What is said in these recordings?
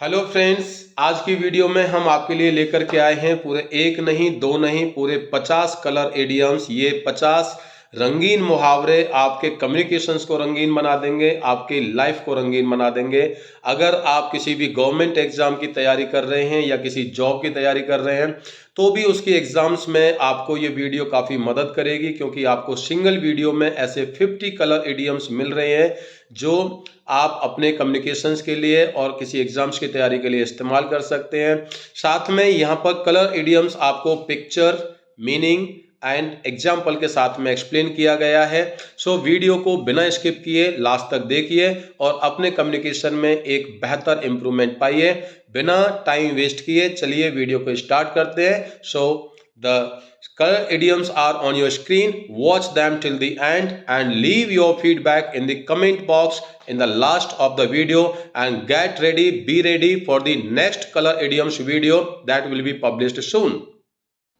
Hello friends, आज की video में हम आपके लिए लेकर के आए हैं पूरे एक नहीं दो नहीं पूरे 50 कलर एडियम्स। ये 50 रंगीन मुहावरे आपके कम्युनिकेशंस को रंगीन बना देंगे, आपकी लाइफ को रंगीन बना देंगे। अगर आप किसी भी गवर्नमेंट एग्जाम की तैयारी कर रहे हैं या किसी जॉब की तैयारी कर रहे हैं तो भी उसकी एग्जाम्स में आपको ये वीडियो काफ़ी मदद करेगी, क्योंकि आपको सिंगल वीडियो में ऐसे 50 कलर एडियम्स मिल रहे हैं जो आप अपने कम्युनिकेशंस के लिए और किसी एग्जाम्स की तैयारी के लिए इस्तेमाल कर सकते हैं। साथ में यहाँ पर कलर इडियम्स आपको पिक्चर, मीनिंग एंड एग्जाम्पल के साथ में एक्सप्लेन किया गया है। सो वीडियो को बिना स्किप किए लास्ट तक देखिए और अपने कम्युनिकेशन में एक बेहतर इंप्रूवमेंट पाइए। बिना टाइम वेस्ट किए चलिए वीडियो को स्टार्ट करते हैं। So the color idioms are on your screen. Watch them till the end and leave your feedback in the comment box in the last of the video, and get ready, be ready for the next color idioms video that will be published soon.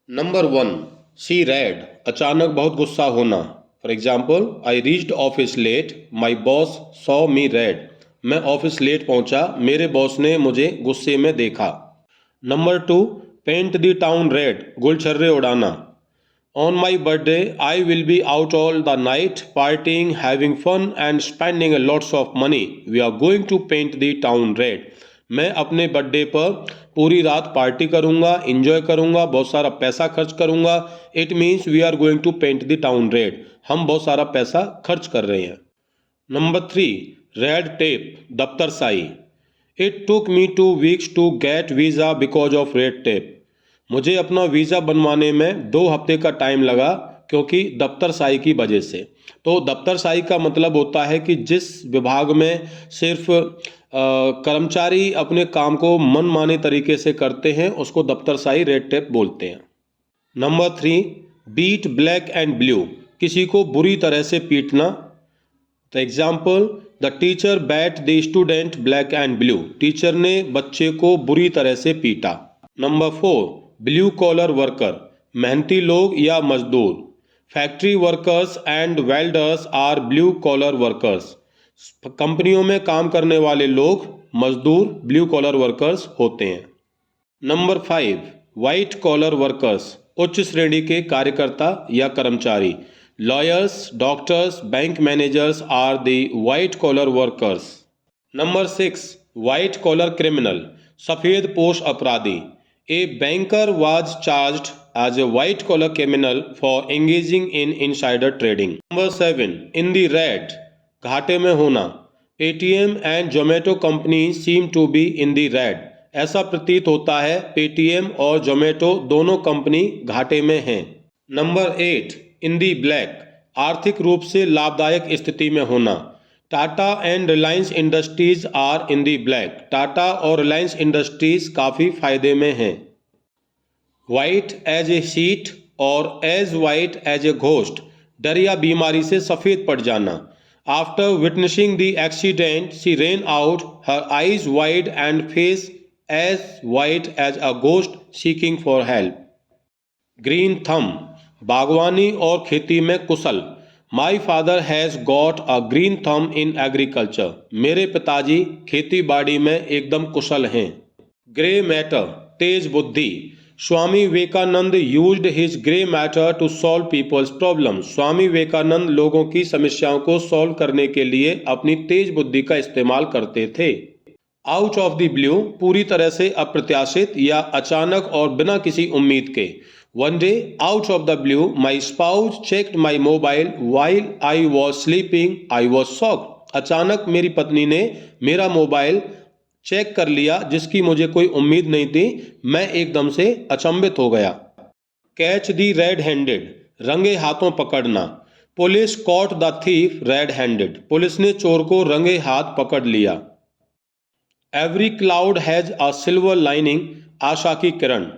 Number 1, she read, अचानक बहुत गुस्सा होना। For example, I reached office late, my boss saw me read. मैं office late पहुंचा, मेरे boss ने मुझे गुस्से में देखा। Number 2, paint the town red, गुलछर्रे उड़ाना। On my birthday, I will be out all the night, partying, having fun and spending a lots of money. We are going to paint the town red. मैं अपने birthday पर पूरी रात party करूंगा, enjoy करूंगा, बहुत सारा पैसा खर्च करूंगा। It means we are going to paint the town red. हम बहुत सारा पैसा खर्च कर रहे हैं। नंबर 3, रेड टेप, दफ्तर साई। It took me 2 weeks to get visa because of red tape. मुझे अपना वीज़ा बनवाने में 2 हफ्ते का टाइम लगा क्योंकि दफ्तर साई की वजह से। तो दफ्तर साई का मतलब होता है कि जिस विभाग में सिर्फ कर्मचारी अपने काम को मनमाने तरीके से करते हैं उसको दफ्तर साई, रेड टेप बोलते हैं। Number 3, beat black and blue, किसी को बुरी तरह से पीटना। The example, the teacher bat the student black and blue, teacher ने बच्चे को बुरी तरह से पीटा। नंबर 4, ब्लू कॉलर वर्कर, मेहनती लोग या मजदूर। Factory workers and welders are blue collar workers, कंपनियों में काम करने वाले लोग मजदूर ब्लू कॉलर वर्कर्स होते हैं। नंबर 5, वाइट कॉलर वर्कर्स, उच्च श्रेणी के कार्यकर्ता या कर्मचारी। Lawyers, doctors, bank managers are the white collar workers. Number 6, white collar criminal, सफ़ेद पोश अपराधी। A banker was charged as a white-collar criminal for engaging in insider trading. Number 7, in the red, घाटे में होना। Paytm and Zomato companies seem to be in the red. ऐसा प्रतीत होता है Paytm और Zomato दोनों कंपनी घाटे में हैं। नंबर 8, in the black, आर्थिक रूप से लाभदायक स्थिति में होना। Tata and Reliance Industries are in the black, Tata और रिलायंस इंडस्ट्रीज काफ़ी फायदे में हैं। वाइट एज ए शीट और as white as a ghost, डर या बीमारी से सफ़ेद पड़ जाना। After witnessing the accident she ran out, her eyes wide and face as white as a ghost seeking for help. Green thumb, बागवानी और खेती में कुशल। My father has got a green थम इन एग्रीकल्चर, मेरे पिताजी खेती बाड़ी में एकदम कुशल हैं। ग्रे मैटर, तेज बुद्धि। Swami Vivekananda used his grey matter to solve people's problem, Swami Vivekananda लोगों की समस्याओं को सॉल्व करने के लिए अपनी तेज बुद्धि का इस्तेमाल करते थे। आउट ऑफ द ब्लू, पूरी तरह से अप्रत्याशित या अचानक और बिना किसी उम्मीद के। One day, out of the blue, my spouse checked my mobile while I was sleeping. I was shocked. अचानक मेरी पत्नी ने मेरा मोबाइल चेक कर लिया जिसकी मुझे कोई उम्मीद नहीं थी, मैं एकदम से अचंभित हो गया। कैच दी रेड हैंडेड, रंगे हाथों पकड़ना। Police caught the thief red handed, police ने चोर को रंगे हाथ पकड़ लिया। Every cloud has a silver lining, आशा की किरण।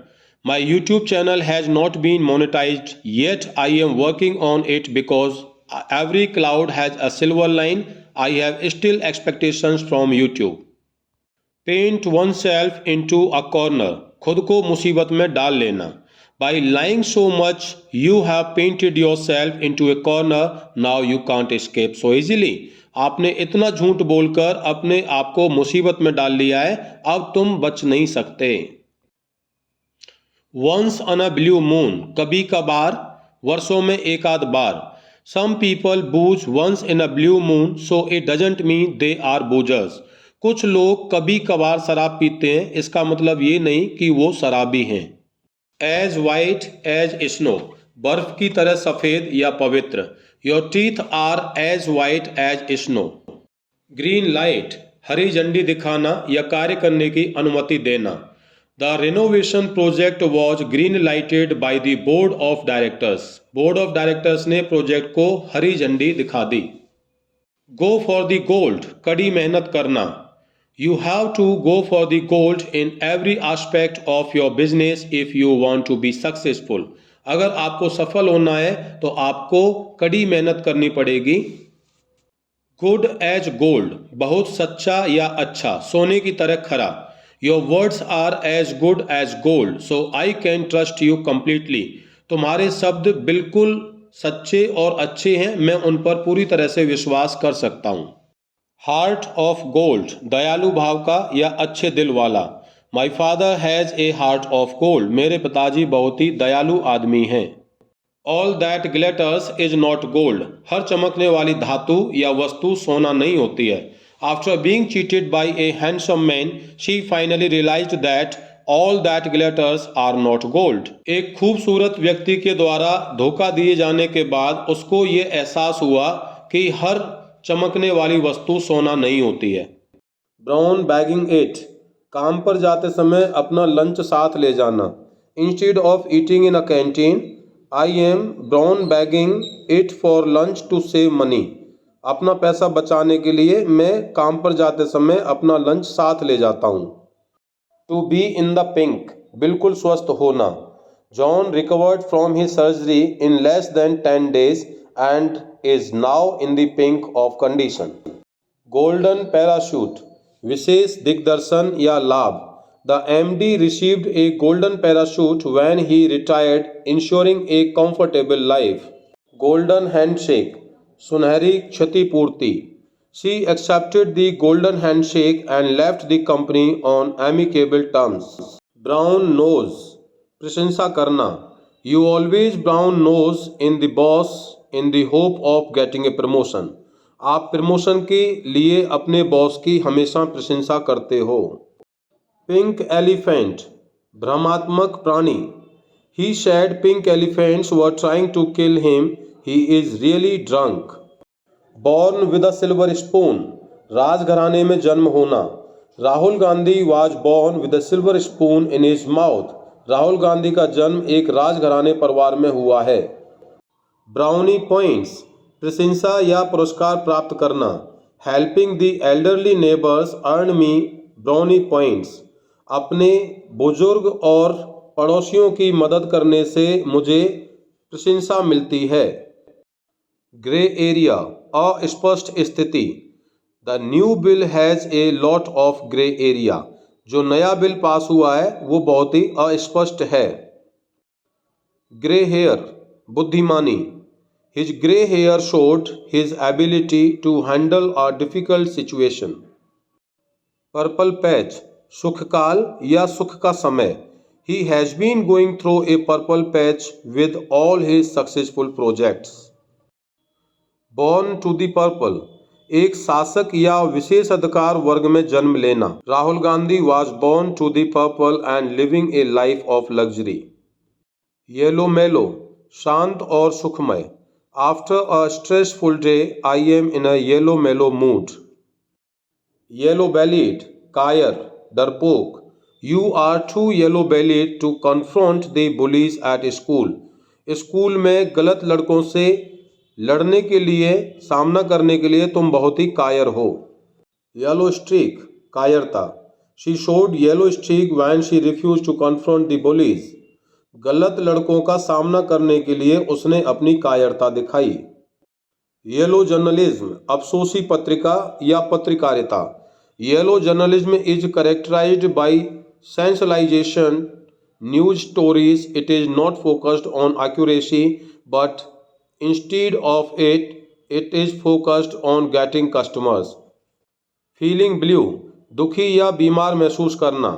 My YouTube channel has not been monetized yet. I am working on it because every cloud has a silver line. I have still expectations from YouTube. Paint oneself into a corner, खुद को मुसीबत में डाल लेना। By lying so much, you have painted yourself into a corner. Now you can't escape so easily. आपने इतना झूठ बोलकर अपने आप को मुसीबत में डाल लिया है, अब तुम बच नहीं सकते। Once on a blue moon, कभी कभार, वर्षों में एक आध बार। Some people booze once in a blue moon so it doesn't mean they are boozers. कुछ लोग कभी कभार शराब पीते हैं, इसका मतलब ये नहीं कि वो शराबी हैं। एज वाइट एज स्नो, बर्फ की तरह सफेद या पवित्र। Your teeth are as white as snow. Green light, हरी झंडी दिखाना या कार्य करने की अनुमति देना। The renovation project was green lighted by the board of directors. Board of directors ने प्रोजेक्ट को हरी झंडी दिखा दी। गो फॉर द गोल्ड, कड़ी मेहनत करना। You have to go for the gold in every aspect of your business if you want to be successful. अगर आपको सफल होना है तो आपको कड़ी मेहनत करनी पड़ेगी। गुड एज गोल्ड, बहुत सच्चा या अच्छा, सोने की तरह खरा। Your words are as good as gold so I can trust you completely. तुम्हारे शब्द बिल्कुल सच्चे और अच्छे हैं, मैं उन पर पूरी तरह से विश्वास कर सकता हूँ। हार्ट ऑफ गोल्ड, दयालु भाव का या अच्छे दिल वाला। My father has a heart of gold, मेरे पिताजी बहुत ही दयालु आदमी हैं। All that glitters is not gold, हर चमकने वाली धातु या वस्तु सोना नहीं होती है। After being cheated by a handsome man she finally realised that all that glitters are not gold. एक खूबसूरत व्यक्ति के द्वारा धोखा दिए जाने के बाद उसको ये एहसास हुआ कि हर चमकने वाली वस्तु सोना नहीं होती है। ब्राउन बैगिंग इट, काम पर जाते समय अपना लंच साथ ले जाना। Instead of eating in a canteen I am brown bagging it for lunch to save money. अपना पैसा बचाने के लिए मैं काम पर जाते समय अपना लंच साथ ले जाता हूँ। To be in the pink, बिल्कुल स्वस्थ होना। John recovered from his surgery in less than 10 days and is now in the pink of condition. Golden parachute, विशेष दिग्दर्शन या लाभ। The MD received a golden parachute when he retired, ensuring a comfortable life. Golden handshake, सुनहरी क्षतिपूर्ति। She accepted the golden handshake and left the company on amicable terms. Brown nose, प्रशंसा करना। You always brown nose in the boss in the hope of getting a promotion. आप promotion के लिए अपने boss की हमेशा प्रशंसा करते हो। पिंक एलिफेंट, भ्रमात्मक प्राणी। He said pink elephants were trying to kill him. He is really drunk. Born with a silver spoon, राजघराने में जन्म होना। Rahul Gandhi was born with a silver spoon in his mouth. Rahul Gandhi का जन्म एक राजघराने परिवार में हुआ है। ब्राउनी पॉइंट्स, प्रशंसा या पुरस्कार प्राप्त करना। Helping the elderly neighbors earned me brownie points. अपने बुजुर्ग और पड़ोसियों की मदद करने से मुझे प्रशंसा मिलती है। ग्रे एरिया, अस्पष्ट स्थिति। The new bill has a lot of grey area, जो नया बिल पास हुआ है वो बहुत ही अस्पष्ट है। ग्रे हेयर, बुद्धिमानी। His grey hair showed his ability to handle a difficult situation. Purple patch, सुखकाल या सुख का समय। He has been going through a purple patch with all his successful projects. Born to the purple, एक शासक या विशेष अधिकार वर्ग में जन्म लेना। Rahul Gandhi was born to the purple and living a life of luxury. Yellow मेलो, शांत और सुखमय। After a stressful day, I am in a yellow mellow mood. Yellow bellied, कायर, डरपोक। You are too yellow-bellied to confront the bullies at school. School में गलत लड़कों से लड़ने के लिए, सामना करने के लिए तुम बहुत ही कायर हो। येलो स्ट्रीक, कायरता। She showed yellow streak when she refused to confront the bullies. गलत लड़कों का सामना करने के लिए उसने अपनी कायरता दिखाई। येलो जर्नलिज्म, अफसोसी पत्रिका या पत्रकारिता। Yellow journalism is characterized by sensationalization news stories. It is not focused on accuracy, but instead of it It is focused on getting customers. Feeling blue, दुखी या बीमार महसूस करना.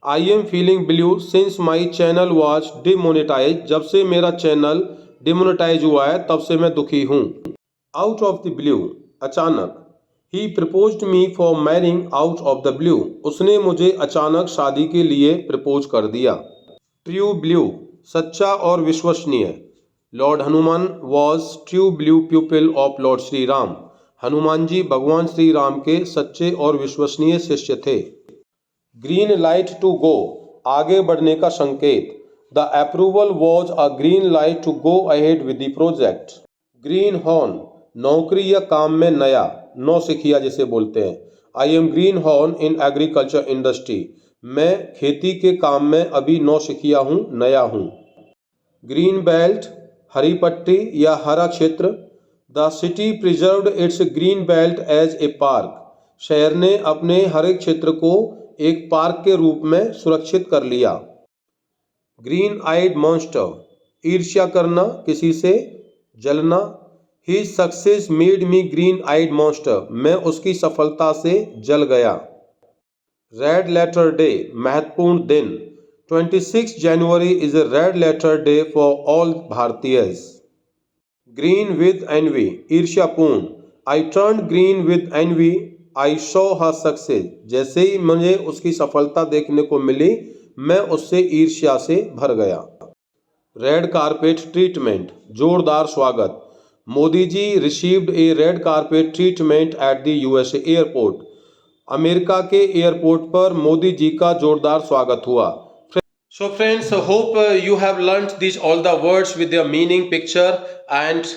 I am feeling blue since my channel was demonetized. जब से मेरा channel demonetize हुआ है तब से मैं दुखी हूँ. Out of the blue, अचानक. He proposed me for marrying out of the blue. उसने मुझे अचानक शादी के लिए प्रपोज कर दिया. True blue, सच्चा और विश्वसनीय. Lord Hanuman was true blue pupil of Lord Shri Ram. Hanuman ji भगवान श्री राम के सच्चे और विश्वसनीय शिष्य थे. ग्रीन लाइट टू गो, आगे बढ़ने का संकेत. The approval was a green light to go ahead with the project. Green horn, नौकरी या काम में नया, नौसिखिया जिसे बोलते हैं. I am green horn in agriculture industry. मैं खेती के काम में अभी नौसिखिया हूँ, नया हूँ. ग्रीन बेल्ट, हरी पट्टी या हरा क्षेत्र. The city preserved its green belt as a park. शहर ने अपने हरे क्षेत्र को एक पार्क के रूप में सुरक्षित कर लिया. ग्रीन आइड मॉन्स्टर, ईर्ष्या करना, किसी से जलना. His success made me green-eyed monster. मैं उसकी सफलता से जल गया. रेड लेटर डे, महत्वपूर्ण दिन. 26 January is a red letter day for all भारतीयस. ग्रीन विद एनवी, ईर्ष्यापूर्ण. I turned green with envy. I saw her success. जैसे ही मुझे उसकी सफलता देखने को मिली मैं उससे ईर्ष्या से भर गया. रेड कारपेट ट्रीटमेंट, जोरदार स्वागत. Modi ji received a red carpet treatment at the USA airport. America के एयरपोर्ट पर मोदी जी का जोरदार स्वागत हुआ. So friends, hope you have learnt these all the words with their meaning, picture, and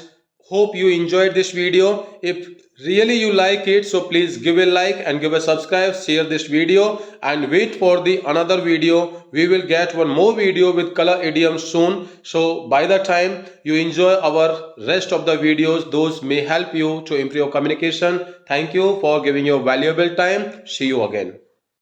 hope you enjoyed this video. If really you like it, so please give a like and give a subscribe, share this video and wait for the another video. We will get one more video with color idioms soon. So by the time you enjoy our rest of the videos, those may help you to improve your communication. Thank you for giving your valuable time. See you again.